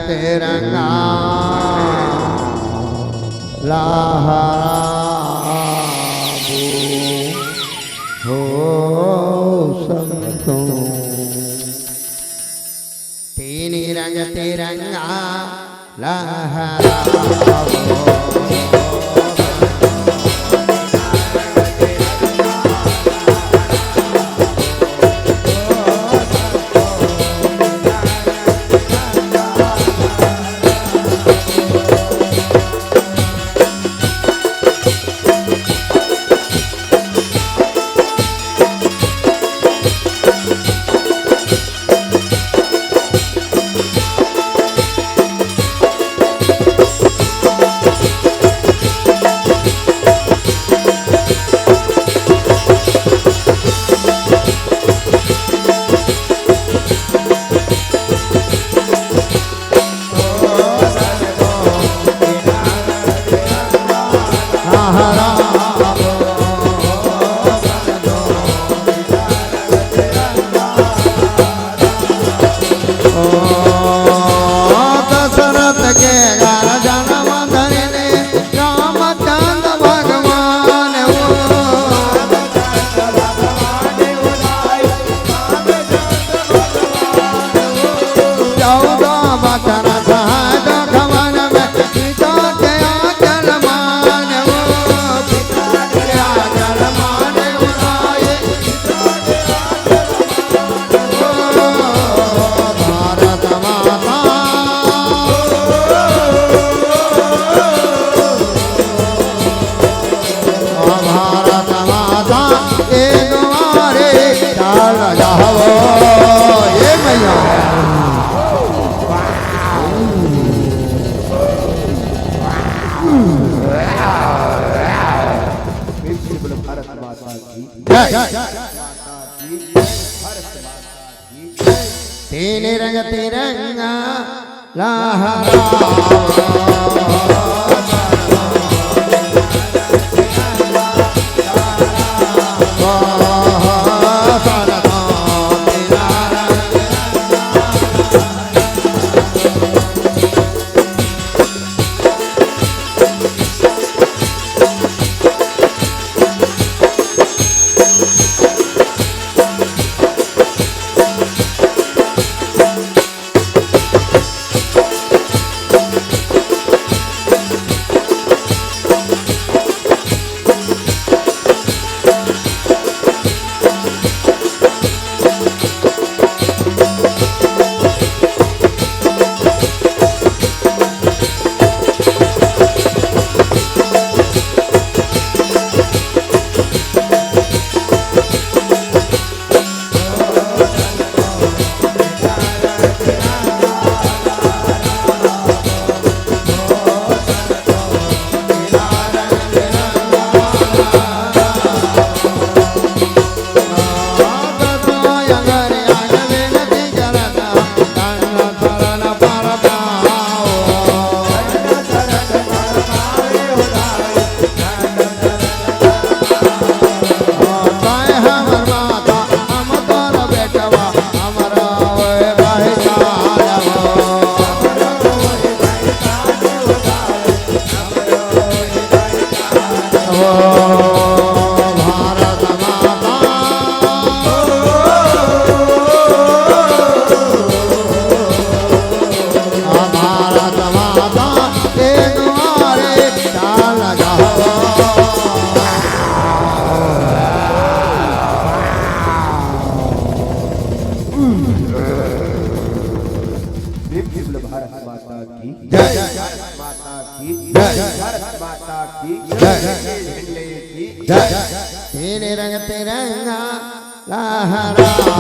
तिरंगा लहराबू हो संतो। तीन रंग तिरंगा लहराबू तीन रंग तिरंगा तीन रंग तिरंगा लहराओ।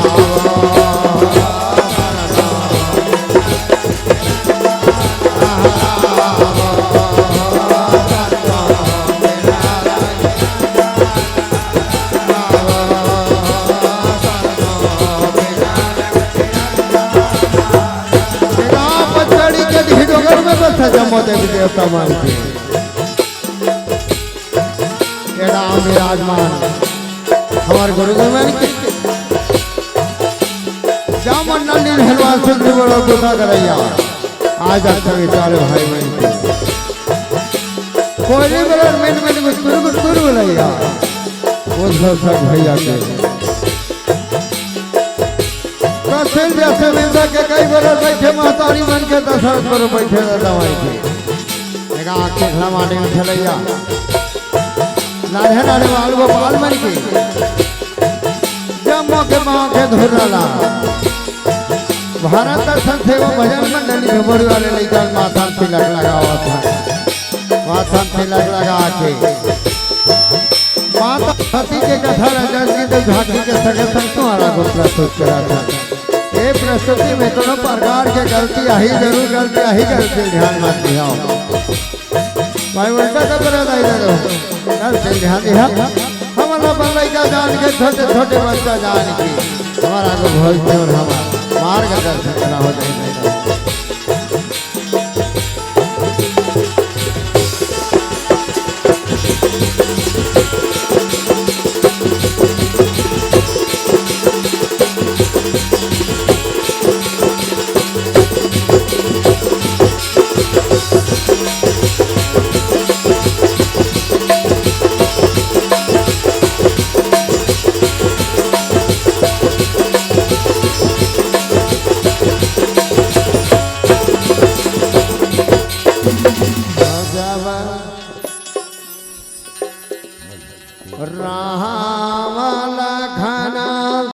जम्मो देवी देवता मानते ये राम विराजमान हमारे गुरुदेव मान के जामन नंदी हलवान सुंदरी बड़ा गुस्सा करैया आज अच्छा विचार भाई मान के कोई बड़ा मिनट कुछ बोलैया वो सब भैया के कसिल जैसे मिलता के कई बरस बैठे महतारी मन के दशरथ पर बैठे दवाई के एक आँख के माटी में खेलैया नारे नारे बाल गोपाल मन के जम्मो के माँ के धुरला भारत दर्शन थे वो भजन मंडली झुमरी वाले लेकर माथा तिलक लगा हुआ था माथा तिलक लगा के माता सती के कथा रचन की तो झांकी के सगे संग तुम्हारा को प्रस्तुत करा था ये प्रस्तुति में कोनो प्रकार के गलती आही जरूर गलती ध्यान मत दिया भाई उल्टा तो बना दे दो गलती ध्यान दिया हमारा बंगाई का जान के छोटे छोटे बच्चा जान के हमारा को भोजपुर और हमारा मार्ग दर्शन करा हो जाए राम लखन